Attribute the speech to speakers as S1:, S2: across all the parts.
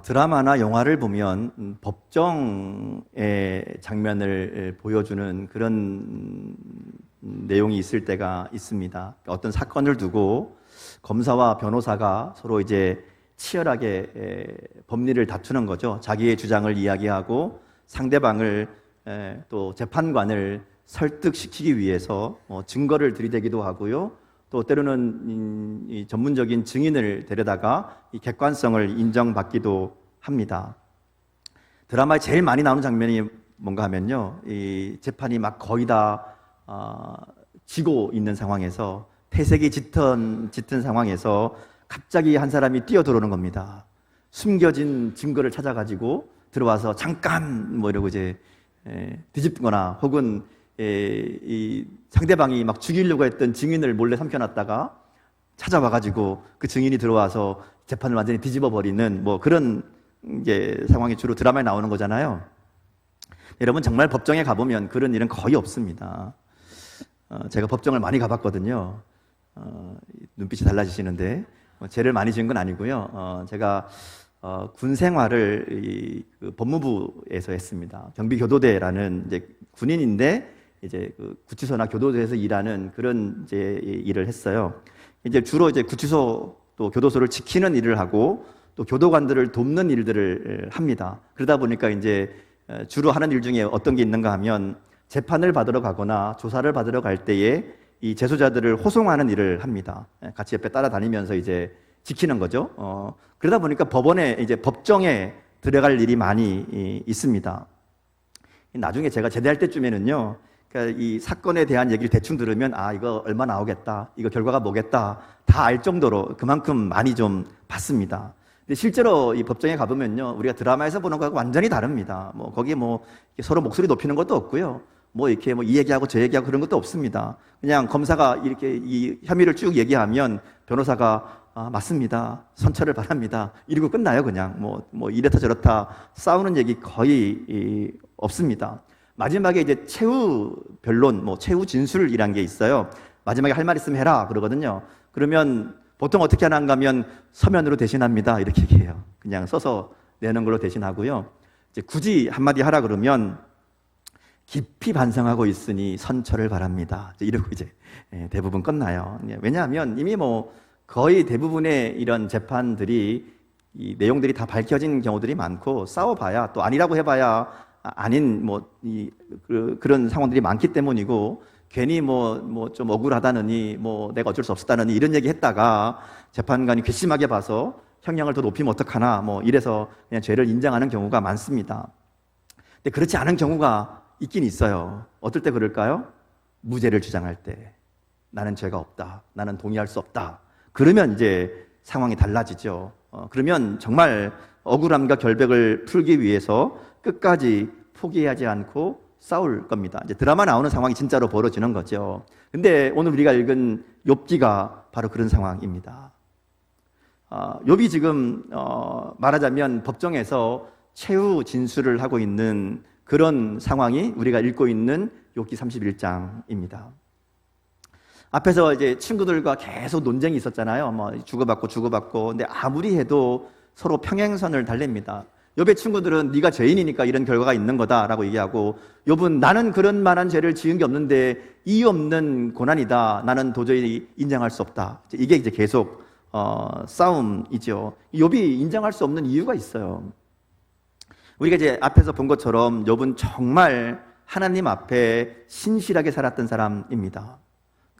S1: 드라마나 영화를 보면 법정의 장면을 보여주는 그런 내용이 있을 때가 있습니다. 어떤 사건을 두고 검사와 변호사가 서로 이제 치열하게 법리를 다투는 거죠. 자기의 주장을 이야기하고 상대방을 또 재판관을 설득시키기 위해서 증거를 들이대기도 하고요. 또 때로는 이 전문적인 증인을 데려다가 이 객관성을 인정받기도 합니다. 드라마에 제일 많이 나오는 장면이 뭔가 하면요, 이 재판이 막 거의 다 지고 있는 상황에서 패색이 짙은 상황에서 갑자기 한 사람이 뛰어 들어오는 겁니다. 숨겨진 증거를 찾아가지고 들어와서 잠깐 뭐 이러고 이제 뒤집거나 혹은 이 상대방이 막 죽이려고 했던 증인을 몰래 삼켜놨다가 찾아와가지고 그 증인이 들어와서 재판을 완전히 뒤집어 버리는 뭐 그런 이제 상황이 주로 드라마에 나오는 거잖아요. 여러분 정말 법정에 가보면 그런 일은 거의 없습니다. 제가 법정을 많이 가봤거든요. 눈빛이 달라지시는데 죄를 많이 지은 건 아니고요. 제가 군 생활을 그 법무부에서 했습니다. 경비교도대라는 이제 군인인데 이제 그 구치소나 교도소에서 일하는 그런 이제 일을 했어요. 이제 주로 이제 구치소 또 교도소를 지키는 일을 하고 또 교도관들을 돕는 일들을 합니다. 그러다 보니까 이제 주로 하는 일 중에 어떤 게 있는가 하면 재판을 받으러 가거나 조사를 받으러 갈 때에 이 재소자들을 호송하는 일을 합니다. 같이 옆에 따라다니면서 이제 지키는 거죠. 그러다 보니까 법원에 이제 법정에 들어갈 일이 많이 있습니다. 나중에 제가 제대할 때쯤에는요, 그러니까 이 사건에 대한 얘기를 대충 들으면 이거 얼마 나오겠다, 이거 결과가 뭐겠다 다 알 정도로 그만큼 많이 좀 봤습니다. 근데 실제로 이 법정에 가보면요, 우리가 드라마에서 보는 거하고 완전히 다릅니다. 뭐 거기에 뭐 서로 목소리 높이는 것도 없고요, 뭐 이렇게 뭐 이 얘기하고 저 얘기하고 그런 것도 없습니다. 그냥 검사가 이렇게 이 혐의를 쭉 얘기하면 변호사가 맞습니다, 선처를 바랍니다, 이러고 끝나요. 그냥 뭐 이렇다 저렇다 싸우는 얘기 거의 없습니다. 마지막에 이제 최후 변론, 뭐 최후 진술이란 게 있어요. 마지막에 할 말 있으면 해라 그러거든요. 그러면 보통 어떻게 하는가 하면 서면으로 대신합니다 이렇게 얘기해요. 그냥 써서 내는 걸로 대신하고요. 이제 굳이 한마디 하라 그러면 깊이 반성하고 있으니 선처를 바랍니다, 이러고 이제 대부분 끝나요. 왜냐하면 이미 뭐 거의 대부분의 이런 재판들이 이 내용들이 다 밝혀진 경우들이 많고 싸워봐야 또 아니라고 해봐야 아닌 그런 상황들이 많기 때문이고, 괜히 뭐 좀 억울하다느니 뭐 내가 어쩔 수 없었다느니 이런 얘기 했다가 재판관이 괘씸하게 봐서 형량을 더 높이면 어떡하나 뭐 이래서 그냥 죄를 인정하는 경우가 많습니다. 근데 그렇지 않은 경우가 있긴 있어요. 어떨 때 그럴까요? 무죄를 주장할 때, 나는 죄가 없다, 나는 동의할 수 없다, 그러면 이제 상황이 달라지죠. 그러면 정말 억울함과 결백을 풀기 위해서 끝까지 포기하지 않고 싸울 겁니다. 이제 드라마 나오는 상황이 진짜로 벌어지는 거죠. 근데 오늘 우리가 읽은 욥기가 바로 그런 상황입니다. 욥이 지금 말하자면 법정에서 최후 진술을 하고 있는 그런 상황이 우리가 읽고 있는 욥기 31장입니다. 앞에서 이제 친구들과 계속 논쟁이 있었잖아요. 뭐 주고받고. 근데 아무리 해도 서로 평행선을 달랩니다. 욥의 친구들은 네가 죄인이니까 이런 결과가 있는 거다라고 얘기하고, 욥은 나는 그런 만한 죄를 지은 게 없는데 이유 없는 고난이다, 나는 도저히 인정할 수 없다. 이게 이제 계속 싸움이죠. 욥이 인정할 수 없는 이유가 있어요. 우리가 이제 앞에서 본 것처럼 욥은 정말 하나님 앞에 신실하게 살았던 사람입니다.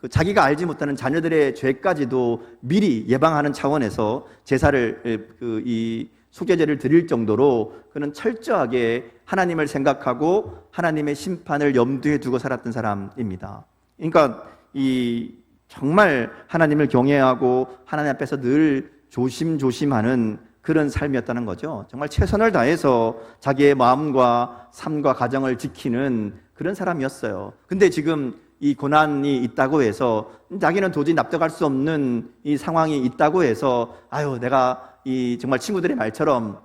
S1: 자기가 알지 못하는 자녀들의 죄까지도 미리 예방하는 차원에서 제사를 이 속죄제를 드릴 정도로 그는 철저하게 하나님을 생각하고 하나님의 심판을 염두에 두고 살았던 사람입니다. 그러니까 이 정말 하나님을 경외하고 하나님 앞에서 늘 조심조심하는 그런 삶이었다는 거죠. 정말 최선을 다해서 자기의 마음과 삶과 가정을 지키는 그런 사람이었어요. 근데 지금 이 고난이 있다고 해서, 자기는 도저히 납득할 수 없는 이 상황이 있다고 해서 내가 이 정말 친구들의 말처럼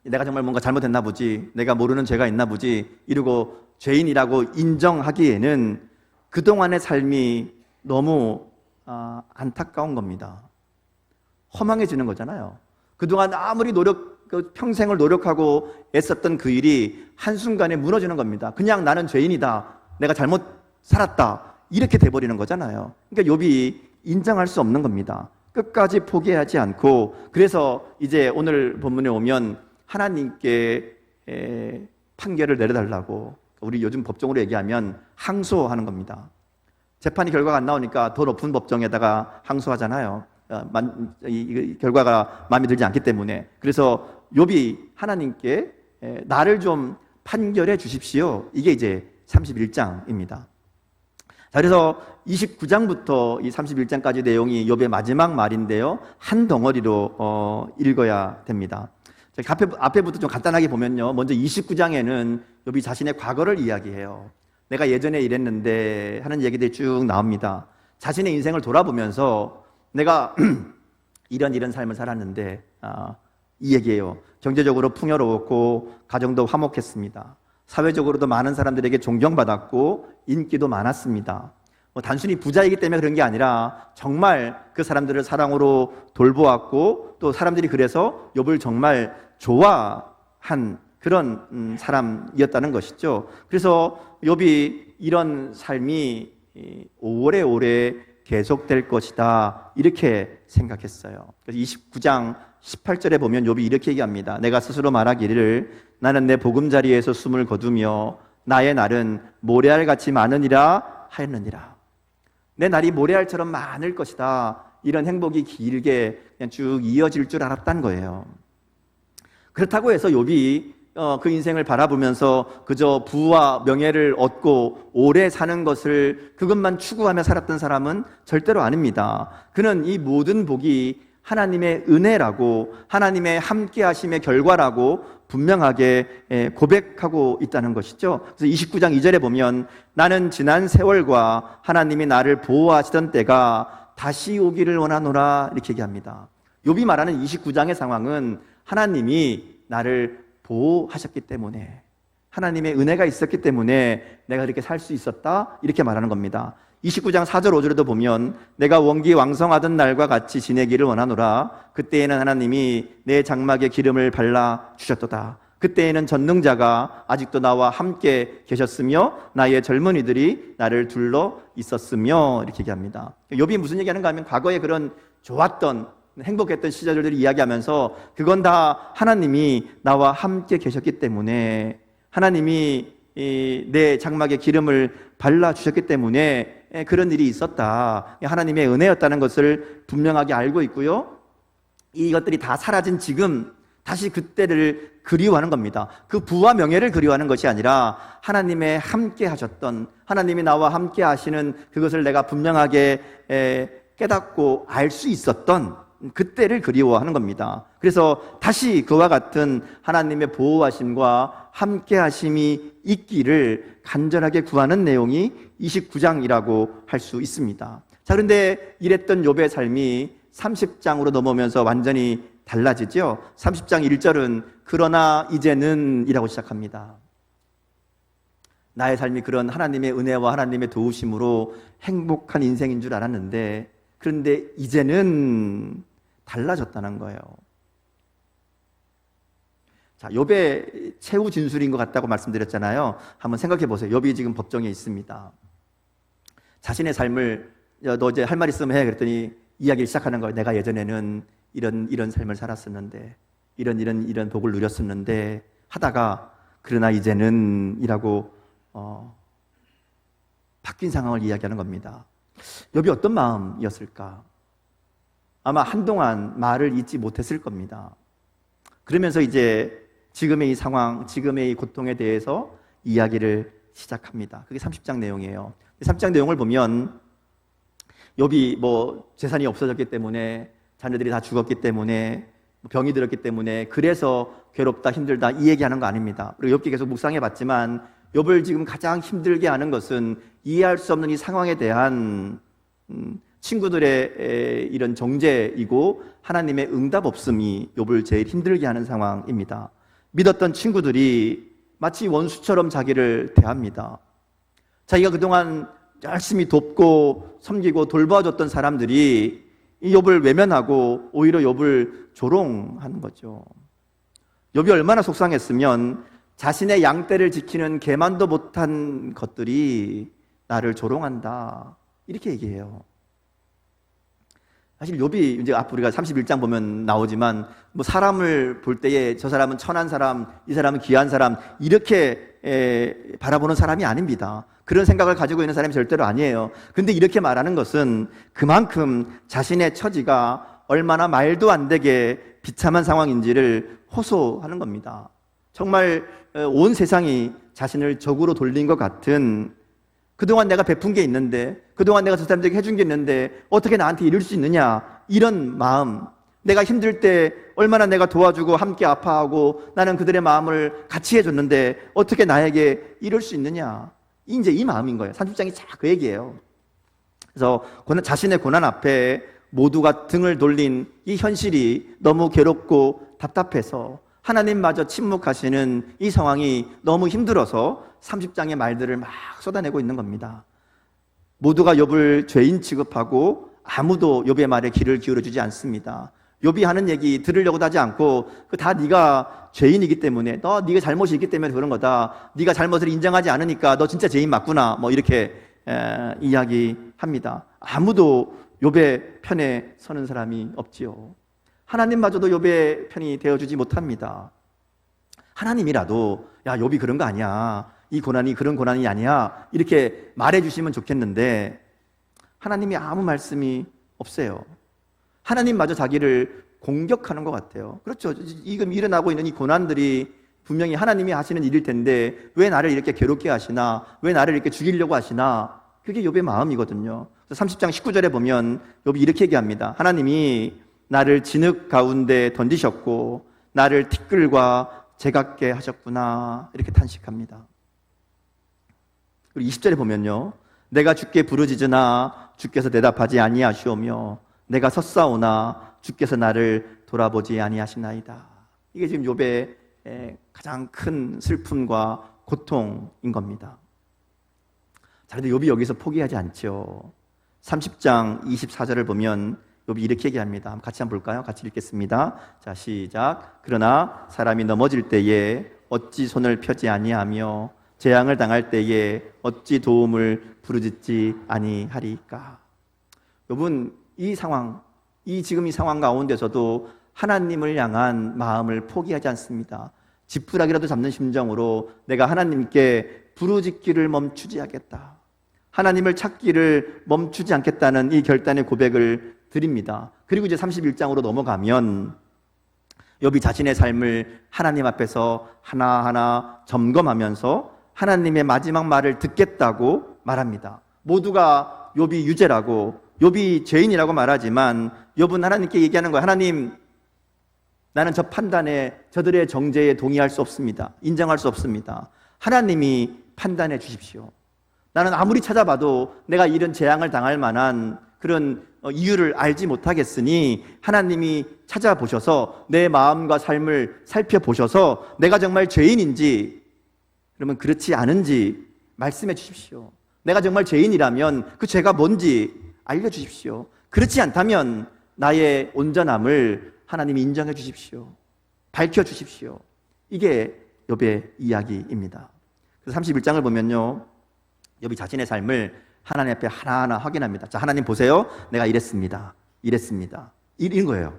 S1: 내가 정말 뭔가 잘못했나 보지, 내가 모르는 죄가 있나 보지 이러고 죄인이라고 인정하기에는 그동안의 삶이 너무 안타까운 겁니다. 허망해지는 거잖아요. 그동안 아무리 그 평생을 노력하고 애썼던 그 일이 한순간에 무너지는 겁니다. 그냥 나는 죄인이다, 내가 잘못 살았다, 이렇게 돼버리는 거잖아요. 그러니까 욥이 인정할 수 없는 겁니다. 끝까지 포기하지 않고, 그래서 이제 오늘 본문에 오면 하나님께 판결을 내려달라고, 우리 요즘 법정으로 얘기하면 항소하는 겁니다. 재판이 결과가 안 나오니까 더 높은 법정에다가 항소하잖아요. 이 결과가 마음에 들지 않기 때문에. 그래서 욥이 하나님께 나를 좀 판결해 주십시오, 이게 이제 31장입니다. 자, 그래서 29장부터 이 31장까지 내용이 욥의 마지막 말인데요, 한 덩어리로 읽어야 됩니다. 앞에부터 좀 간단하게 보면요, 먼저 29장에는 욥이 자신의 과거를 이야기해요. 내가 예전에 이랬는데 하는 얘기들이 쭉 나옵니다. 자신의 인생을 돌아보면서 내가 이런 삶을 살았는데 이 얘기예요. 경제적으로 풍요로웠고 가정도 화목했습니다. 사회적으로도 많은 사람들에게 존경받았고 인기도 많았습니다. 단순히 부자이기 때문에 그런 게 아니라 정말 그 사람들을 사랑으로 돌보았고, 또 사람들이 그래서 욥을 정말 좋아한 그런 사람이었다는 것이죠. 그래서 욥이 이런 삶이 오래오래 계속될 것이다, 이렇게 생각했어요. 그래서 29장 18절에 보면 욥이 이렇게 얘기합니다. 내가 스스로 말하기를 나는 내 보금자리에서 숨을 거두며 나의 날은 모래알같이 많으니라 하였느니라. 내 날이 모래알처럼 많을 것이다, 이런 행복이 길게 그냥 쭉 이어질 줄 알았다는 거예요. 그렇다고 해서 욥이 그 인생을 바라보면서 그저 부와 명예를 얻고 오래 사는 것을 그것만 추구하며 살았던 사람은 절대로 아닙니다. 그는 이 모든 복이 하나님의 은혜라고, 하나님의 함께하심의 결과라고 분명하게 고백하고 있다는 것이죠. 그래서 29장 2절에 보면 나는 지난 세월과 하나님이 나를 보호하시던 때가 다시 오기를 원하노라, 이렇게 얘기합니다. 욥이 말하는 29장의 상황은 하나님이 나를 보호하셨기 때문에, 하나님의 은혜가 있었기 때문에 내가 이렇게 살 수 있었다, 이렇게 말하는 겁니다. 29장 4절 5절에도 보면 내가 원기왕성하던 날과 같이 지내기를 원하노라. 그때에는 하나님이 내 장막에 기름을 발라 주셨도다. 그때에는 전능자가 아직도 나와 함께 계셨으며 나의 젊은이들이 나를 둘러 있었으며, 이렇게 얘기합니다. 욥이 무슨 얘기하는가 하면 과거에 그런 좋았던 행복했던 시절들을 이야기하면서 그건 다 하나님이 나와 함께 계셨기 때문에, 하나님이 내 장막에 기름을 발라주셨기 때문에 그런 일이 있었다, 하나님의 은혜였다는 것을 분명하게 알고 있고요, 이것들이 다 사라진 지금 다시 그때를 그리워하는 겁니다. 그 부와 명예를 그리워하는 것이 아니라 하나님의 함께 하셨던, 하나님이 나와 함께 하시는 그것을 내가 분명하게 깨닫고 알 수 있었던 그때를 그리워하는 겁니다. 그래서 다시 그와 같은 하나님의 보호하심과 함께하심이 있기를 간절하게 구하는 내용이 29장이라고 할 수 있습니다. 자, 그런데 이랬던 욥의 삶이 30장으로 넘어오면서 완전히 달라지죠. 30장 1절은 그러나 이제는 이라고 시작합니다. 나의 삶이 그런 하나님의 은혜와 하나님의 도우심으로 행복한 인생인 줄 알았는데, 그런데 이제는 달라졌다는 거예요. 자, 욥의 최후 진술인 것 같다고 말씀드렸잖아요. 한번 생각해 보세요. 욥이 지금 법정에 있습니다. 자신의 삶을 너 이제 할 말 있으면 해, 그랬더니 이야기를 시작하는 거예요. 내가 예전에는 이런 삶을 살았었는데, 이런 복을 누렸었는데 하다가 그러나 이제는 이라고 바뀐 상황을 이야기하는 겁니다. 욥이 어떤 마음이었을까? 아마 한동안 말을 잇지 못했을 겁니다. 그러면서 이제 지금의 이 상황, 지금의 이 고통에 대해서 이야기를 시작합니다. 그게 30장 내용이에요. 30장 내용을 보면 욥이 재산이 없어졌기 때문에, 자녀들이 다 죽었기 때문에, 병이 들었기 때문에 그래서 괴롭다, 힘들다, 이 얘기하는 거 아닙니다. 그리고 욥기 계속 묵상해 봤지만 욥을 지금 가장 힘들게 하는 것은 이해할 수 없는 이 상황에 대한 친구들의 이런 정죄이고 하나님의 응답 없음이 욥을 제일 힘들게 하는 상황입니다. 믿었던 친구들이 마치 원수처럼 자기를 대합니다. 자기가 그동안 열심히 돕고 섬기고 돌봐줬던 사람들이 이 욥을 외면하고 오히려 욥을 조롱하는 거죠. 욥이 얼마나 속상했으면 자신의 양떼를 지키는 개만도 못한 것들이 나를 조롱한다, 이렇게 얘기해요. 사실 욥이 이제 앞으로 우리가 31장 보면 나오지만 뭐 사람을 볼 때에 저 사람은 천한 사람, 이 사람은 귀한 사람, 이렇게 바라보는 사람이 아닙니다. 그런 생각을 가지고 있는 사람이 절대로 아니에요. 근데 이렇게 말하는 것은 그만큼 자신의 처지가 얼마나 말도 안 되게 비참한 상황인지를 호소하는 겁니다. 정말 온 세상이 자신을 적으로 돌린 것 같은, 그동안 내가 베푼 게 있는데, 그동안 내가 저 사람들에게 해준 게 있는데 어떻게 나한테 이럴 수 있느냐, 이런 마음, 내가 힘들 때 얼마나 내가 도와주고 함께 아파하고 나는 그들의 마음을 같이 해줬는데 어떻게 나에게 이럴 수 있느냐, 이제 이 마음인 거예요. 30장이 쫙 그 얘기예요. 그래서 자신의 고난 앞에 모두가 등을 돌린 이 현실이 너무 괴롭고 답답해서 하나님마저 침묵하시는 이 상황이 너무 힘들어서 30장의 말들을 막 쏟아내고 있는 겁니다. 모두가 욥을 죄인 취급하고 아무도 욥의 말에 귀를 기울여주지 않습니다. 욥이 하는 얘기 들으려고도 하지 않고 다 네가 죄인이기 때문에, 네가 잘못이 있기 때문에 그런 거다, 네가 잘못을 인정하지 않으니까 너 진짜 죄인 맞구나, 뭐 이렇게 이야기합니다. 아무도 욥의 편에 서는 사람이 없지요. 하나님마저도 욥의 편이 되어주지 못합니다. 하나님이라도 야, 욥이 그런 거 아니야, 이 고난이 그런 고난이 아니야, 이렇게 말해주시면 좋겠는데 하나님이 아무 말씀이 없어요. 하나님마저 자기를 공격하는 것 같아요. 그렇죠. 지금 일어나고 있는 이 고난들이 분명히 하나님이 하시는 일일 텐데 왜 나를 이렇게 괴롭게 하시나, 왜 나를 이렇게 죽이려고 하시나, 그게 욥의 마음이거든요. 30장 19절에 보면 욥이 이렇게 얘기합니다. 하나님이 나를 진흙 가운데 던지셨고 나를 티끌과 제각게 하셨구나, 이렇게 탄식합니다. 그리고 20절에 보면요, 내가 주께 부르짖으나 주께서 대답하지 아니하시오며 내가 섰사오나 주께서 나를 돌아보지 아니하시나이다. 이게 지금 욥의 가장 큰 슬픔과 고통인 겁니다. 자, 근데 욥이 여기서 포기하지 않죠. 30장 24절을 보면 욥이 이렇게 얘기합니다. 같이 한번 볼까요? 같이 읽겠습니다. 자, 시작. 그러나 사람이 넘어질 때에 어찌 손을 펴지 아니하며 재앙을 당할 때에 어찌 도움을 부르짖지 아니하리까. 욥은 이 상황, 지금 이 상황 가운데서도 하나님을 향한 마음을 포기하지 않습니다. 지푸라기라도 잡는 심정으로 내가 하나님께 부르짖기를 멈추지 않겠다, 하나님을 찾기를 멈추지 않겠다는 이 결단의 고백을 드립니다. 그리고 이제 31장으로 넘어가면 욥이 자신의 삶을 하나님 앞에서 하나하나 점검하면서 하나님의 마지막 말을 듣겠다고 말합니다. 모두가 욥이 유죄라고, 욥이 죄인이라고 말하지만 욥은 하나님께 얘기하는 거예요. 하나님, 나는 저 판단에, 저들의 정죄에 동의할 수 없습니다. 인정할 수 없습니다. 하나님이 판단해 주십시오. 나는 아무리 찾아봐도 내가 이런 재앙을 당할 만한 그런 이유를 알지 못하겠으니 하나님이 찾아보셔서 내 마음과 삶을 살펴보셔서 내가 정말 죄인인지, 그러면 그렇지 않은지 말씀해 주십시오. 내가 정말 죄인이라면 그 죄가 뭔지 알려주십시오. 그렇지 않다면 나의 온전함을 하나님이 인정해 주십시오. 밝혀주십시오. 이게 욥의 이야기입니다. 그래서 31장을 보면요, 욥이 자신의 삶을 하나님 앞에 하나하나 확인합니다. 자, 하나님 보세요. 내가 이랬습니다. 이런 거예요.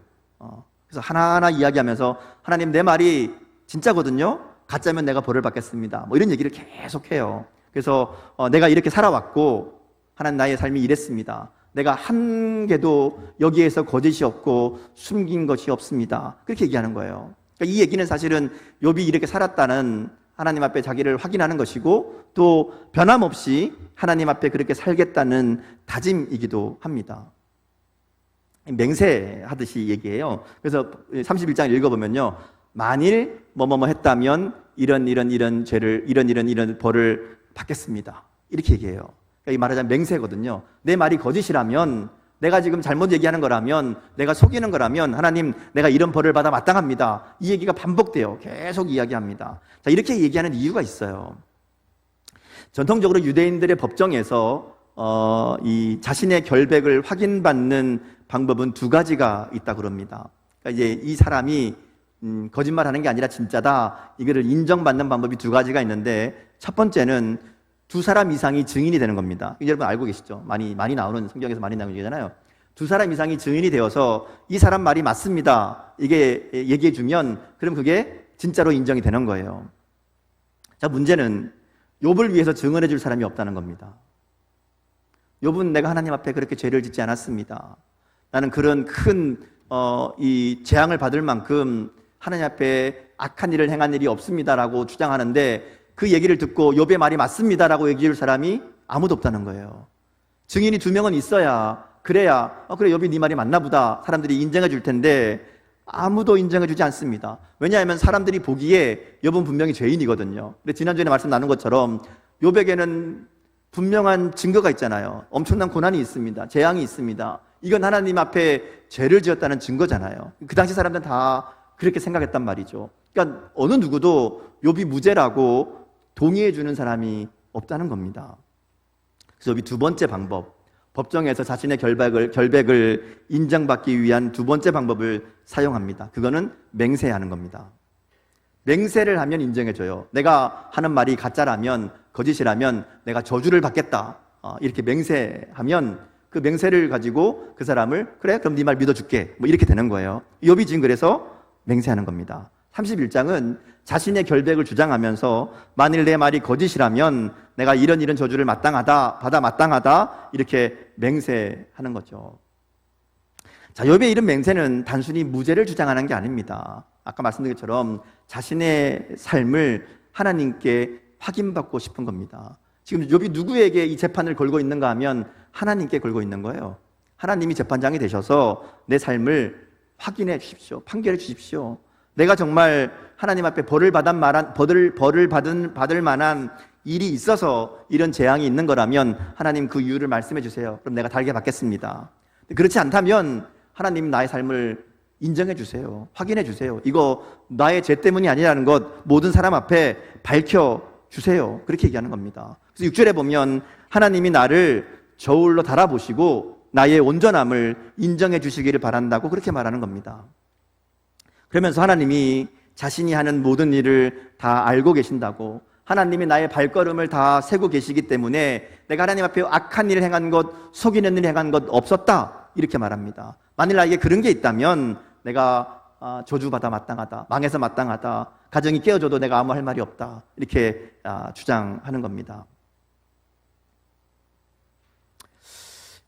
S1: 그래서 하나하나 이야기하면서 하나님, 내 말이 진짜거든요. 가짜면 내가 벌을 받겠습니다. 뭐 이런 얘기를 계속해요. 그래서 내가 이렇게 살아왔고 하나님, 나의 삶이 이랬습니다. 내가 한 개도 여기에서 거짓이 없고 숨긴 것이 없습니다. 그렇게 얘기하는 거예요. 그러니까 이 얘기는 사실은 욥이 이렇게 살았다는 하나님 앞에 자기를 확인하는 것이고 또 변함없이 하나님 앞에 그렇게 살겠다는 다짐이기도 합니다. 맹세하듯이 얘기해요. 그래서 31장 읽어보면요, 만일 뭐뭐뭐 했다면 이런 죄를, 이런 벌을 받겠습니다, 이렇게 얘기해요. 그러니까 이 말하자면 맹세거든요. 내 말이 거짓이라면, 내가 지금 잘못 얘기하는 거라면, 내가 속이는 거라면 하나님, 내가 이런 벌을 받아 마땅합니다. 이 얘기가 반복돼요. 계속 이야기합니다. 자, 이렇게 얘기하는 이유가 있어요. 전통적으로 유대인들의 법정에서 이 자신의 결백을 확인받는 방법은 두 가지가 있다 그럽니다. 그러니까 이제 이 사람이 거짓말하는 게 아니라 진짜다, 이거를 인정받는 방법이 두 가지가 있는데, 첫 번째는 두 사람 이상이 증인이 되는 겁니다. 여러분 알고 계시죠? 많이 나오는, 성경에서 많이 나오는 얘기잖아요. 두 사람 이상이 증인이 되어서 이 사람 말이 맞습니다, 이게 얘기해 주면 그럼 그게 진짜로 인정이 되는 거예요. 자, 문제는 욥을 위해서 증언해 줄 사람이 없다는 겁니다. 욥은 내가 하나님 앞에 그렇게 죄를 짓지 않았습니다, 나는 그런 큰 이 재앙을 받을 만큼 하나님 앞에 악한 일을 행한 일이 없습니다라고 주장하는데, 그 얘기를 듣고 욥의 말이 맞습니다라고 얘기해 줄 사람이 아무도 없다는 거예요. 증인이 두 명은 있어야, 그래야 그래 욥이 네 말이 맞나 보다 사람들이 인정해 줄 텐데, 아무도 인정해 주지 않습니다. 왜냐하면 사람들이 보기에 욥은 분명히 죄인이거든요. 근데 지난주에 말씀 나눈 것처럼 욥에게는 분명한 증거가 있잖아요. 엄청난 고난이 있습니다, 재앙이 있습니다. 이건 하나님 앞에 죄를 지었다는 증거잖아요. 그 당시 사람들은 다 그렇게 생각했단 말이죠. 그러니까 어느 누구도 욥이 무죄라고 동의해 주는 사람이 없다는 겁니다. 그래서 욥이 두 번째 방법, 법정에서 자신의 결백을 인정받기 위한 두 번째 방법을 사용합니다. 그거는 맹세하는 겁니다. 맹세를 하면 인정해줘요. 내가 하는 말이 가짜라면, 거짓이라면 내가 저주를 받겠다, 이렇게 맹세하면 그 맹세를 가지고 그 사람을, 그래 그럼 네 말 믿어줄게, 뭐 이렇게 되는 거예요. 욥이 지금 그래서 맹세하는 겁니다. 31장은 자신의 결백을 주장하면서 만일 내 말이 거짓이라면 내가 이런 저주를 마땅하다 이렇게 맹세하는 거죠. 자, 욥의 이런 맹세는 단순히 무죄를 주장하는 게 아닙니다. 아까 말씀드린 것처럼 자신의 삶을 하나님께 확인받고 싶은 겁니다. 지금 욥이 누구에게 이 재판을 걸고 있는가 하면 하나님께 걸고 있는 거예요. 하나님이 재판장이 되셔서 내 삶을 확인해 주십시오, 판결해 주십시오. 내가 정말 하나님 앞에 벌을 받을 만한 일이 있어서 이런 재앙이 있는 거라면 하나님 그 이유를 말씀해 주세요. 그럼 내가 달게 받겠습니다. 그렇지 않다면 하나님 나의 삶을 인정해 주세요, 확인해 주세요. 이거 나의 죄 때문이 아니라는 것 모든 사람 앞에 밝혀 주세요. 그렇게 얘기하는 겁니다. 그래서 6절에 보면 하나님이 나를 저울로 달아보시고 나의 온전함을 인정해 주시기를 바란다고 그렇게 말하는 겁니다. 그러면서 하나님이 자신이 하는 모든 일을 다 알고 계신다고, 하나님이 나의 발걸음을 다 세고 계시기 때문에 내가 하나님 앞에 악한 일을 행한 것, 속이는 일을 행한 것 없었다, 이렇게 말합니다. 만일 나에게 그런 게 있다면 내가 저주받아 마땅하다, 망해서 마땅하다, 가정이 깨어져도 내가 아무 할 말이 없다, 이렇게 주장하는 겁니다.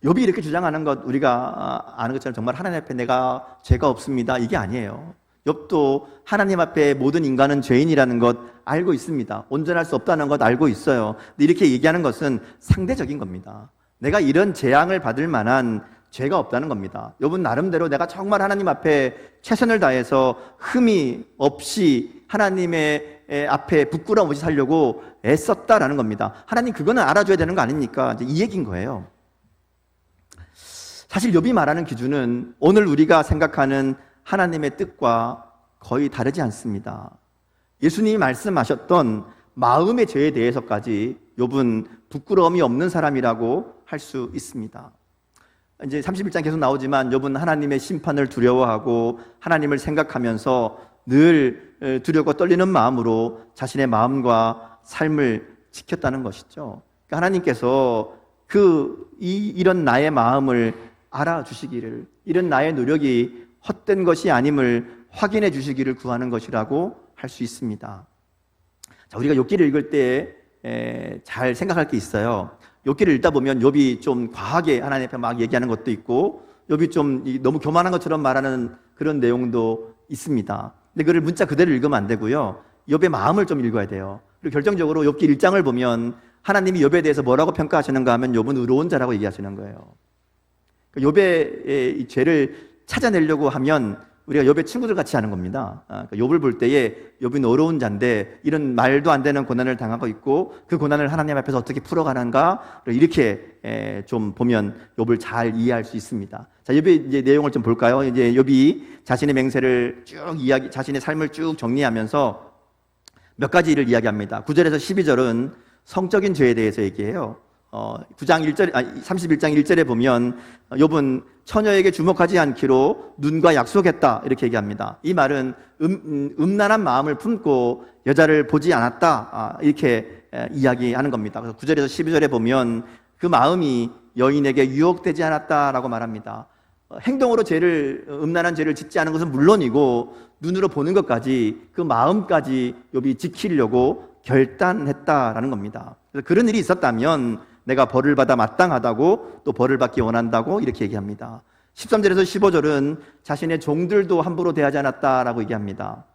S1: 욥이 이렇게 주장하는 것, 우리가 아는 것처럼 정말 하나님 앞에 내가 죄가 없습니다, 이게 아니에요. 욥도 하나님 앞에 모든 인간은 죄인이라는 것 알고 있습니다. 온전할 수 없다는 것 알고 있어요. 근데 이렇게 얘기하는 것은 상대적인 겁니다. 내가 이런 재앙을 받을 만한 죄가 없다는 겁니다. 욥은 나름대로 내가 정말 하나님 앞에 최선을 다해서 흠이 없이 하나님의 앞에 부끄러움 없이 살려고 애썼다라는 겁니다. 하나님 그거는 알아줘야 되는 거 아닙니까? 이제 이 얘기인 거예요. 사실 욥이 말하는 기준은 오늘 우리가 생각하는 하나님의 뜻과 거의 다르지 않습니다. 예수님이 말씀하셨던 마음의 죄에 대해서까지 욥은 부끄러움이 없는 사람이라고 할 수 있습니다. 이제 31장 계속 나오지만 욥은 하나님의 심판을 두려워하고 하나님을 생각하면서 늘 두렵고 떨리는 마음으로 자신의 마음과 삶을 지켰다는 것이죠. 그러니까 하나님께서 이런 나의 마음을 알아주시기를, 이런 나의 노력이 헛된 것이 아님을 확인해 주시기를 구하는 것이라고 할 수 있습니다. 자, 우리가 욥기를 읽을 때 잘 생각할 게 있어요. 욥기를 읽다 보면 욥이 좀 과하게 하나님 앞에 막 얘기하는 것도 있고, 욥이 좀 너무 교만한 것처럼 말하는 그런 내용도 있습니다. 근데 그걸 문자 그대로 읽으면 안 되고요, 욥의 마음을 좀 읽어야 돼요. 그리고 결정적으로 욥기 1장을 보면 하나님이 욥에 대해서 뭐라고 평가하시는가 하면 욥은 의로운 자라고 얘기하시는 거예요. 욥의 이 죄를 찾아내려고 하면 우리가 욥의 친구들 같이 하는 겁니다. 욥을 볼 때에 욥은 어려운 자인데 이런 말도 안 되는 고난을 당하고 있고 그 고난을 하나님 앞에서 어떻게 풀어가는가, 이렇게 좀 보면 욥을 잘 이해할 수 있습니다. 자, 욥의 이제 내용을 좀 볼까요? 이제 욥이 자신의 맹세를 자신의 삶을 쭉 정리하면서 몇 가지 일을 이야기합니다. 9절에서 12절은 성적인 죄에 대해서 얘기해요. 31장 1절에 보면 욥은 처녀에게 주목하지 않기로 눈과 약속했다 이렇게 얘기합니다. 이 말은 음란한 마음을 품고 여자를 보지 않았다 이렇게 이야기하는 겁니다. 그래서 9절에서 12절에 보면 그 마음이 여인에게 유혹되지 않았다라고 말합니다. 행동으로 음란한 죄를 짓지 않은 것은 물론이고 눈으로 보는 것까지 그 마음까지 욥이 지키려고 결단했다라는 겁니다. 그래서 그런 일이 있었다면 내가 벌을 받아 마땅하다고 또 벌을 받기 원한다고 이렇게 얘기합니다. 13절에서 15절은 자신의 종들도 함부로 대하지 않았다라고 얘기합니다.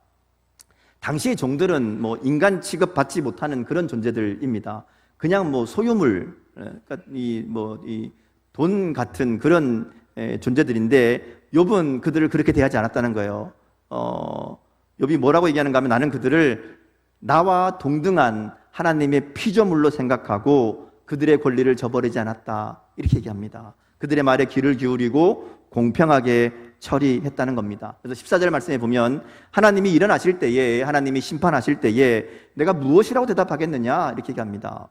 S1: 당시의 종들은 인간 취급받지 못하는 그런 존재들입니다. 그냥 소유물, 그러니까 돈 같은 그런 존재들인데 욥은 그들을 그렇게 대하지 않았다는 거예요. 욥이 뭐라고 얘기하는가 하면 나는 그들을 나와 동등한 하나님의 피조물로 생각하고 그들의 권리를 저버리지 않았다 이렇게 얘기합니다. 그들의 말에 귀를 기울이고 공평하게 처리했다는 겁니다. 그래서 14절 말씀에 보면 하나님이 일어나실 때에, 하나님이 심판하실 때에 내가 무엇이라고 대답하겠느냐 이렇게 얘기합니다.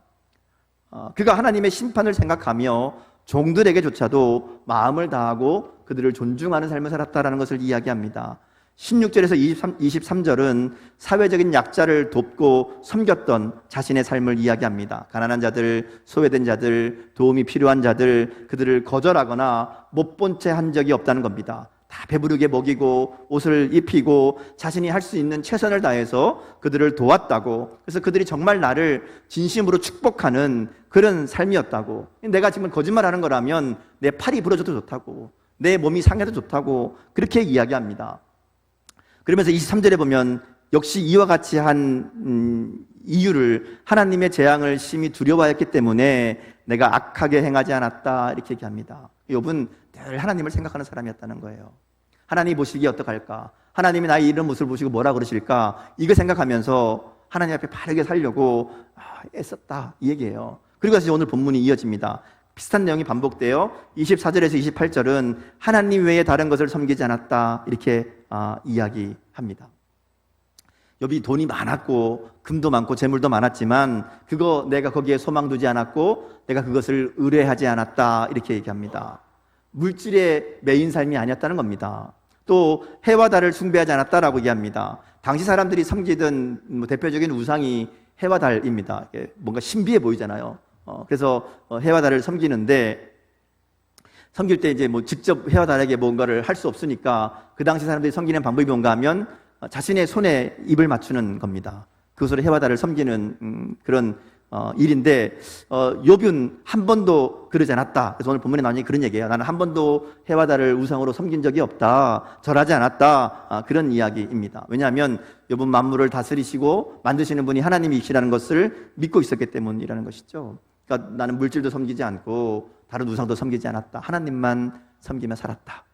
S1: 그가 하나님의 심판을 생각하며 종들에게조차도 마음을 다하고 그들을 존중하는 삶을 살았다라는 것을 이야기합니다. 16절에서 23절은 사회적인 약자를 돕고 섬겼던 자신의 삶을 이야기합니다. 가난한 자들, 소외된 자들, 도움이 필요한 자들, 그들을 거절하거나 못 본 채 한 적이 없다는 겁니다. 다 배부르게 먹이고 옷을 입히고 자신이 할 수 있는 최선을 다해서 그들을 도왔다고, 그래서 그들이 정말 나를 진심으로 축복하는 그런 삶이었다고, 내가 지금 거짓말하는 거라면 내 팔이 부러져도 좋다고, 내 몸이 상해도 좋다고 그렇게 이야기합니다. 그러면서 23절에 보면 역시 이와 같이 한 이유를 하나님의 재앙을 심히 두려워했기 때문에 내가 악하게 행하지 않았다 이렇게 얘기합니다. 욥은 늘 하나님을 생각하는 사람이었다는 거예요. 하나님이 보시기에 어떡할까? 하나님이 나의 이런 모습을 보시고 뭐라 그러실까? 이거 생각하면서 하나님 앞에 바르게 살려고 애썼다 이 얘기예요. 그리고 다시 오늘 본문이 이어집니다. 비슷한 내용이 반복돼요. 24절에서 28절은 하나님 외에 다른 것을 섬기지 않았다 이렇게 이야기합니다. 욥이 돈이 많았고 금도 많고 재물도 많았지만 그거 내가 거기에 소망 두지 않았고 내가 그것을 의뢰하지 않았다 이렇게 얘기합니다. 물질의 메인 삶이 아니었다는 겁니다. 또 해와 달을 숭배하지 않았다라고 얘기합니다. 당시 사람들이 섬기던 대표적인 우상이 해와 달입니다. 뭔가 신비해 보이잖아요. 그래서 해와 달을 섬기는데, 섬길 때 이제 직접 해와 달에게 뭔가를 할 수 없으니까 그 당시 사람들이 섬기는 방법이 뭔가 하면 자신의 손에 입을 맞추는 겁니다. 그것으로 해와 달을 섬기는 그런 일인데, 욥은 한 번도 그러지 않았다. 그래서 오늘 본문에 나오는 그런 얘기예요. 나는 한 번도 해와 달을 우상으로 섬긴 적이 없다, 절하지 않았다, 그런 이야기입니다. 왜냐하면 욥은 만물을 다스리시고 만드시는 분이 하나님이시라는 것을 믿고 있었기 때문이라는 것이죠. 그러니까 나는 물질도 섬기지 않고 다른 우상도 섬기지 않았다, 하나님만 섬기며 살았다.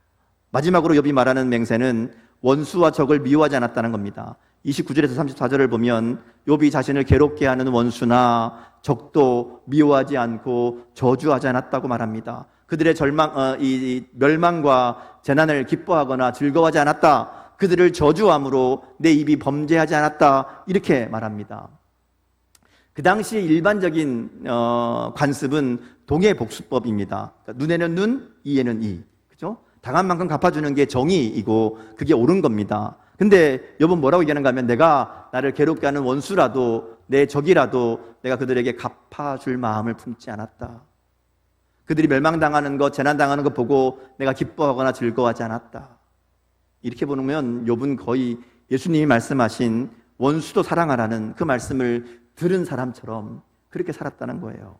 S1: 마지막으로 욥이 말하는 맹세는 원수와 적을 미워하지 않았다는 겁니다. 29절에서 34절을 보면 욥이 자신을 괴롭게 하는 원수나 적도 미워하지 않고 저주하지 않았다고 말합니다. 그들의 멸망과 재난을 기뻐하거나 즐거워하지 않았다. 그들을 저주함으로 내 입이 범죄하지 않았다 이렇게 말합니다. 그 당시 일반적인 관습은 동해복수법입니다. 그러니까 눈에는 눈, 이에는 이, 그죠? 당한 만큼 갚아주는 게 정의이고 그게 옳은 겁니다. 근데 욥은 뭐라고 얘기하는가 하면 내가 나를 괴롭게 하는 원수라도 내 적이라도 내가 그들에게 갚아줄 마음을 품지 않았다. 그들이 멸망당하는 것, 재난당하는 것 보고 내가 기뻐하거나 즐거워하지 않았다. 이렇게 보면 욥은 거의 예수님이 말씀하신 원수도 사랑하라는 그 말씀을 들은 사람처럼 그렇게 살았다는 거예요.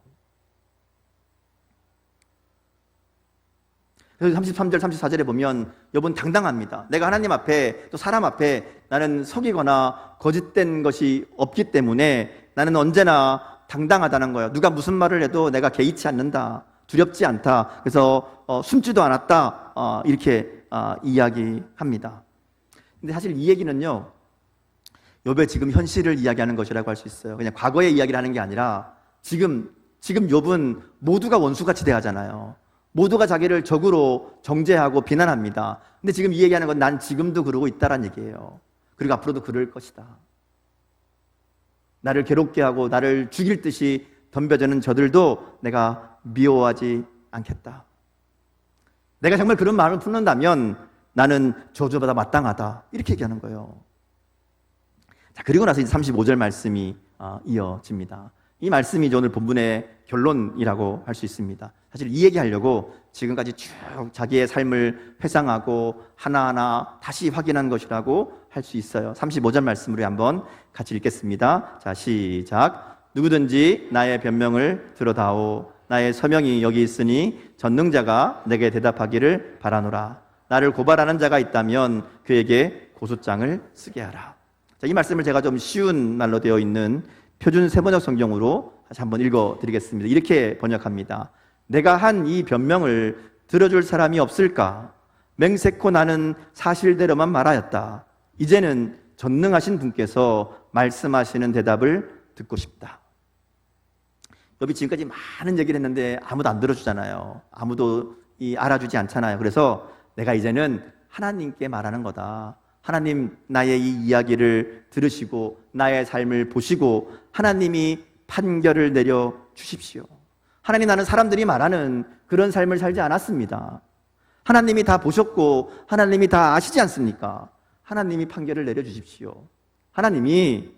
S1: 그래서 33절, 34절에 보면 욥은 당당합니다. 내가 하나님 앞에 또 사람 앞에 나는 속이거나 거짓된 것이 없기 때문에 나는 언제나 당당하다는 거예요. 누가 무슨 말을 해도 내가 개의치 않는다, 두렵지 않다, 그래서 숨지도 않았다, 이렇게 이야기합니다. 근데 사실 이 얘기는요, 욥의 지금 현실을 이야기하는 것이라고 할 수 있어요. 그냥 과거의 이야기를 하는 게 아니라 지금 욥은 모두가 원수같이 대하잖아요. 모두가 자기를 적으로 정죄하고 비난합니다. 근데 지금 이 얘기하는 건 난 지금도 그러고 있다란 얘기예요. 그리고 앞으로도 그럴 것이다. 나를 괴롭게 하고 나를 죽일 듯이 덤벼드는 저들도 내가 미워하지 않겠다. 내가 정말 그런 마음을 품는다면 나는 저주받아 마땅하다. 이렇게 얘기하는 거예요. 자, 그리고 나서 이제 35절 말씀이 이어집니다. 이 말씀이 오늘 본문의 결론이라고 할 수 있습니다. 사실 이 얘기하려고 지금까지 쭉 자기의 삶을 회상하고 하나하나 다시 확인한 것이라고 할 수 있어요. 35절 말씀으로 한번 같이 읽겠습니다. 자, 시작. 누구든지 나의 변명을 들어다오. 나의 서명이 여기 있으니 전능자가 내게 대답하기를 바라노라. 나를 고발하는 자가 있다면 그에게 고소장을 쓰게 하라. 자, 이 말씀을 제가 좀 쉬운 말로 되어 있는 표준 세번역 성경으로 다시 한번 읽어드리겠습니다. 이렇게 번역합니다. 내가 한 이 변명을 들어줄 사람이 없을까? 맹세코 나는 사실대로만 말하였다. 이제는 전능하신 분께서 말씀하시는 대답을 듣고 싶다. 욥이 지금까지 많은 얘기를 했는데 아무도 안 들어주잖아요. 아무도 알아주지 않잖아요. 그래서 내가 이제는 하나님께 말하는 거다. 하나님, 나의 이 이야기를 들으시고 나의 삶을 보시고 하나님이 판결을 내려 주십시오. 하나님, 나는 사람들이 말하는 그런 삶을 살지 않았습니다. 하나님이 다 보셨고 하나님이 다 아시지 않습니까? 하나님이 판결을 내려 주십시오. 하나님이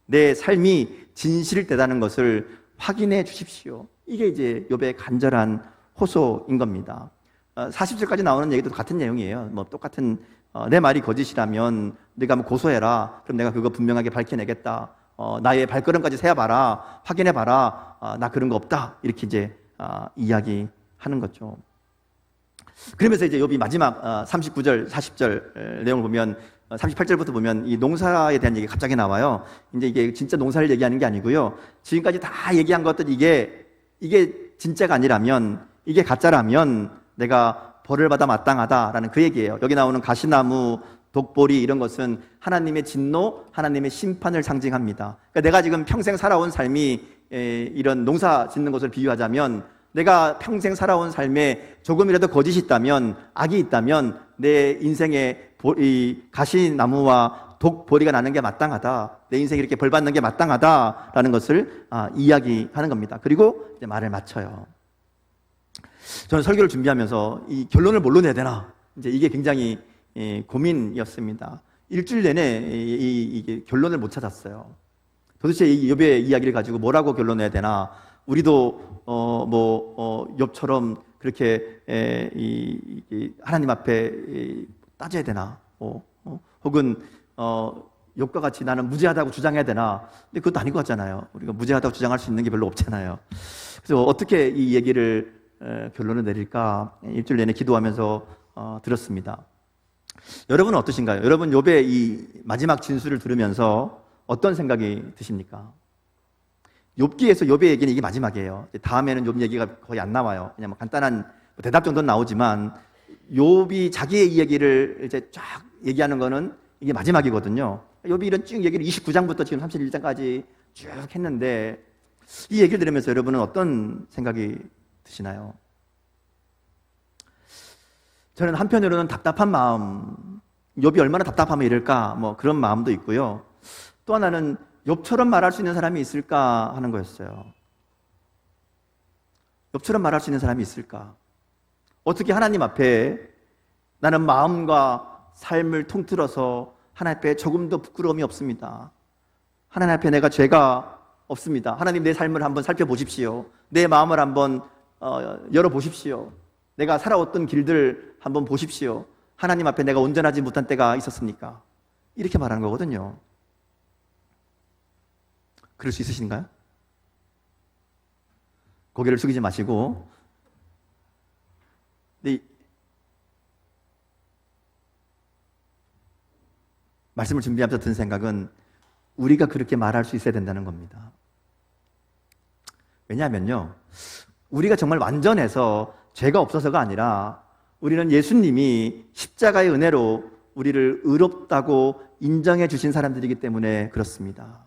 S1: 내 삶이 진실되다는 것을 확인해 주십시오. 이게 이제 욥의 간절한 호소인 겁니다. 40절까지 나오는 얘기도 같은 내용이에요. 뭐 똑같은 내 말이 거짓이라면 네가 뭐 고소해라. 그럼 내가 그거 분명하게 밝혀내겠다. 나의 발걸음까지 세어봐라. 확인해봐라. 나 그런 거 없다. 이렇게 이제 이야기하는 거죠. 그러면서 이제 욥이 마지막 39절, 40절 내용을 보면 38절부터 보면 이 농사에 대한 얘기가 갑자기 나와요. 이제 이게 진짜 농사를 얘기하는 게 아니고요. 지금까지 다 얘기한 것들 이게 진짜가 아니라면, 이게 가짜라면 내가 벌을 받아 마땅하다라는 그 얘기예요. 여기 나오는 가시나무, 독보리 이런 것은 하나님의 진노, 하나님의 심판을 상징합니다. 그러니까 내가 지금 평생 살아온 삶이 이런 농사 짓는 것을 비유하자면, 내가 평생 살아온 삶에 조금이라도 거짓이 있다면, 악이 있다면 내 인생에 이 가시나무와 독보리가 나는 게 마땅하다. 내 인생에 이렇게 벌 받는 게 마땅하다라는 것을 이야기하는 겁니다. 그리고 이제 말을 마쳐요. 저는 설교를 준비하면서 이 결론을 뭘로 내야 되나, 이제 이게 굉장히 고민이었습니다. 일주일 내내 이게 결론을 못 찾았어요. 도대체 이 욥의 이야기를 가지고 뭐라고 결론내야 되나? 우리도 욥처럼 그렇게 하나님 앞에 따져야 되나? 혹은 욥과 같이 나는 무죄하다고 주장해야 되나? 근데 그것도 아닌 것 같잖아요. 우리가 무죄하다고 주장할 수 있는 게 별로 없잖아요. 그래서 어떻게 이 얘기를 결론을 내릴까 일주일 내내 기도하면서 들었습니다. 여러분은 어떠신가요? 여러분 욥의 이 마지막 진술을 들으면서 어떤 생각이 드십니까? 욥기에서 욥의 얘기는 이게 마지막이에요. 다음에는 욥 얘기가 거의 안 나와요. 그냥 뭐 간단한 대답 정도는 나오지만 욥이 자기의 이야기를 이제 쫙 얘기하는 거는 이게 마지막이거든요. 욥이 이런 쭉 얘기를 29장부터 지금 31장까지 쭉 했는데, 이 얘기를 들으면서 여러분은 어떤 생각이 드시나요? 저는 한편으로는 답답한 마음, 욥이 얼마나 답답하면 이럴까, 뭐 그런 마음도 있고요. 또 하나는 욥처럼 말할 수 있는 사람이 있을까 하는 거였어요. 욥처럼 말할 수 있는 사람이 있을까? 어떻게 하나님 앞에 나는 마음과 삶을 통틀어서 하나님 앞에 조금도 부끄러움이 없습니다. 하나님 앞에 내가 죄가 없습니다. 하나님, 내 삶을 한번 살펴보십시오. 내 마음을 한번 열어보십시오. 내가 살아왔던 길들 한번 보십시오. 하나님 앞에 내가 온전하지 못한 때가 있었습니까? 이렇게 말하는 거거든요. 그럴 수 있으신가요? 고개를 숙이지 마시고. 근데 말씀을 준비하면서 든 생각은 우리가 그렇게 말할 수 있어야 된다는 겁니다. 왜냐하면요, 우리가 정말 완전해서 죄가 없어서가 아니라 우리는 예수님이 십자가의 은혜로 우리를 의롭다고 인정해 주신 사람들이기 때문에 그렇습니다.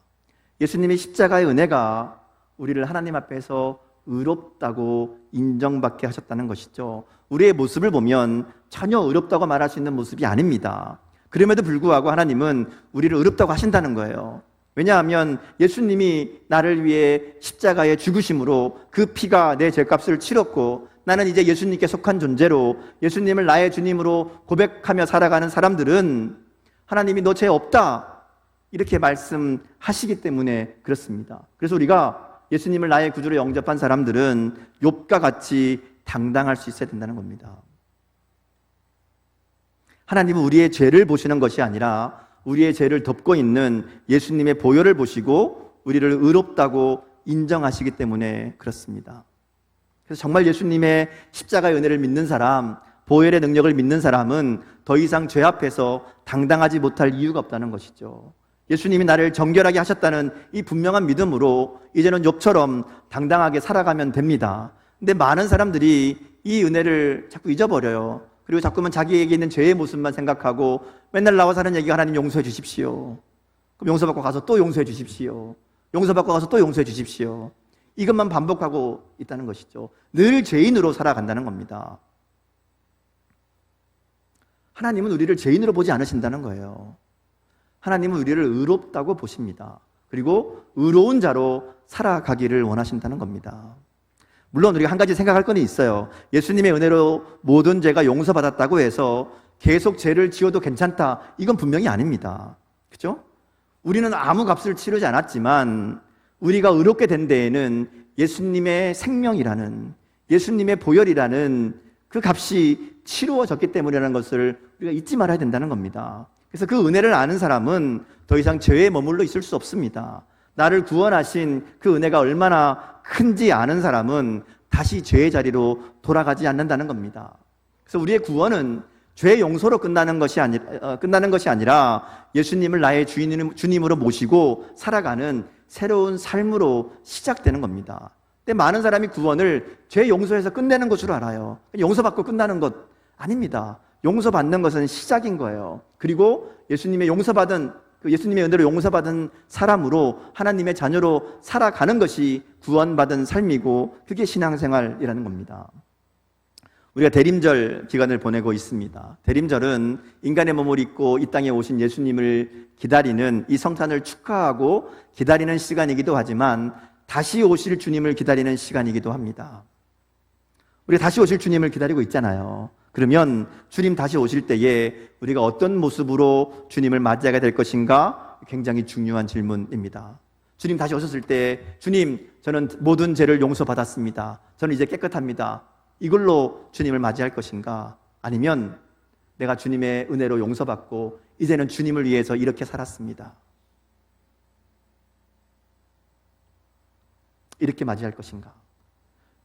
S1: 예수님이 십자가의 은혜가 우리를 하나님 앞에서 의롭다고 인정받게 하셨다는 것이죠. 우리의 모습을 보면 전혀 의롭다고 말할 수 있는 모습이 아닙니다. 그럼에도 불구하고 하나님은 우리를 의롭다고 하신다는 거예요. 왜냐하면 예수님이 나를 위해 십자가에 죽으심으로 그 피가 내 죄값을 치렀고 나는 이제 예수님께 속한 존재로 예수님을 나의 주님으로 고백하며 살아가는 사람들은 하나님이 너 죄 없다 이렇게 말씀하시기 때문에 그렇습니다. 그래서 우리가 예수님을 나의 구주로 영접한 사람들은 욥과 같이 당당할 수 있어야 된다는 겁니다. 하나님은 우리의 죄를 보시는 것이 아니라 우리의 죄를 덮고 있는 예수님의 보혈을 보시고 우리를 의롭다고 인정하시기 때문에 그렇습니다. 그래서 정말 예수님의 십자가의 은혜를 믿는 사람, 보혈의 능력을 믿는 사람은 더 이상 죄 앞에서 당당하지 못할 이유가 없다는 것이죠. 예수님이 나를 정결하게 하셨다는 이 분명한 믿음으로 이제는 욥처럼 당당하게 살아가면 됩니다. 근데 많은 사람들이 이 은혜를 자꾸 잊어버려요. 그리고 자꾸만 자기에게 있는 죄의 모습만 생각하고 맨날 나와서 하는 얘기가 하나님 용서해 주십시오. 그럼 용서받고 가서 또 용서해 주십시오. 용서받고 가서 또 용서해 주십시오. 이것만 반복하고 있다는 것이죠. 늘 죄인으로 살아간다는 겁니다. 하나님은 우리를 죄인으로 보지 않으신다는 거예요. 하나님은 우리를 의롭다고 보십니다. 그리고 의로운 자로 살아가기를 원하신다는 겁니다. 물론 우리가 한 가지 생각할 건 있어요. 예수님의 은혜로 모든 죄가 용서받았다고 해서 계속 죄를 지어도 괜찮다. 이건 분명히 아닙니다. 그렇죠? 우리는 아무 값을 치르지 않았지만 우리가 의롭게 된 데에는 예수님의 생명이라는, 예수님의 보혈이라는 그 값이 치루어졌기 때문이라는 것을 우리가 잊지 말아야 된다는 겁니다. 그래서 그 은혜를 아는 사람은 더 이상 죄에 머물러 있을 수 없습니다. 나를 구원하신 그 은혜가 얼마나 큰지 아는 사람은 다시 죄의 자리로 돌아가지 않는다는 겁니다. 그래서 우리의 구원은 죄 용서로 끝나는 것이 아니라 예수님을 나의 주님으로 모시고 살아가는 새로운 삶으로 시작되는 겁니다. 근데 많은 사람이 구원을 죄 용서해서 끝내는 것으로 알아요. 용서받고 끝나는 것 아닙니다. 용서받는 것은 시작인 거예요. 그리고 예수님의 은혜로 용서받은 사람으로 하나님의 자녀로 살아가는 것이 구원받은 삶이고 그게 신앙생활이라는 겁니다. 우리가 대림절 기간을 보내고 있습니다. 대림절은 인간의 몸을 입고 이 땅에 오신 예수님을 기다리는, 이 성탄을 축하하고 기다리는 시간이기도 하지만 다시 오실 주님을 기다리는 시간이기도 합니다. 우리가 다시 오실 주님을 기다리고 있잖아요. 그러면 주님 다시 오실 때에 우리가 어떤 모습으로 주님을 맞이하게 될 것인가 굉장히 중요한 질문입니다. 주님 다시 오셨을 때 주님, 저는 모든 죄를 용서받았습니다. 저는 이제 깨끗합니다. 이걸로 주님을 맞이할 것인가? 아니면 내가 주님의 은혜로 용서받고 이제는 주님을 위해서 이렇게 살았습니다. 이렇게 맞이할 것인가?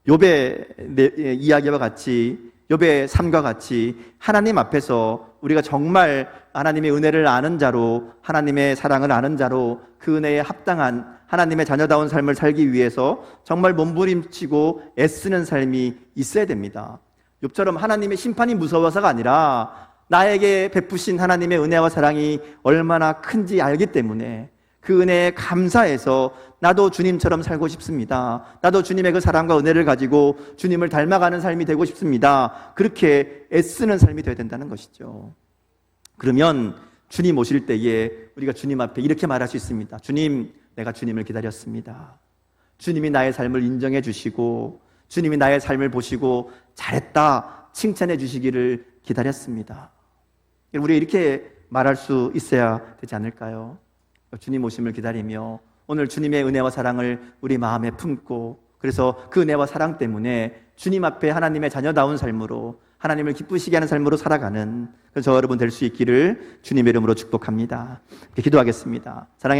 S1: 욥의 이야기와 같이, 욥의 삶과 같이 하나님 앞에서 우리가 정말 하나님의 은혜를 아는 자로, 하나님의 사랑을 아는 자로 그 은혜에 합당한 하나님의 자녀다운 삶을 살기 위해서 정말 몸부림치고 애쓰는 삶이 있어야 됩니다. 욥처럼 하나님의 심판이 무서워서가 아니라 나에게 베푸신 하나님의 은혜와 사랑이 얼마나 큰지 알기 때문에 그 은혜에 감사해서 나도 주님처럼 살고 싶습니다. 나도 주님의 그 사랑과 은혜를 가지고 주님을 닮아가는 삶이 되고 싶습니다. 그렇게 애쓰는 삶이 되어야 된다는 것이죠. 그러면 주님 오실 때에 우리가 주님 앞에 이렇게 말할 수 있습니다. 주님, 내가 주님을 기다렸습니다. 주님이 나의 삶을 인정해 주시고 주님이 나의 삶을 보시고 잘했다 칭찬해 주시기를 기다렸습니다. 우리가 이렇게 말할 수 있어야 되지 않을까요? 주님 오심을 기다리며 오늘 주님의 은혜와 사랑을 우리 마음에 품고, 그래서 그 은혜와 사랑 때문에 주님 앞에 하나님의 자녀다운 삶으로, 하나님을 기쁘시게 하는 삶으로 살아가는 저 여러분 될 수 있기를 주님의 이름으로 축복합니다. 기도하겠습니다. 사랑의 하나님,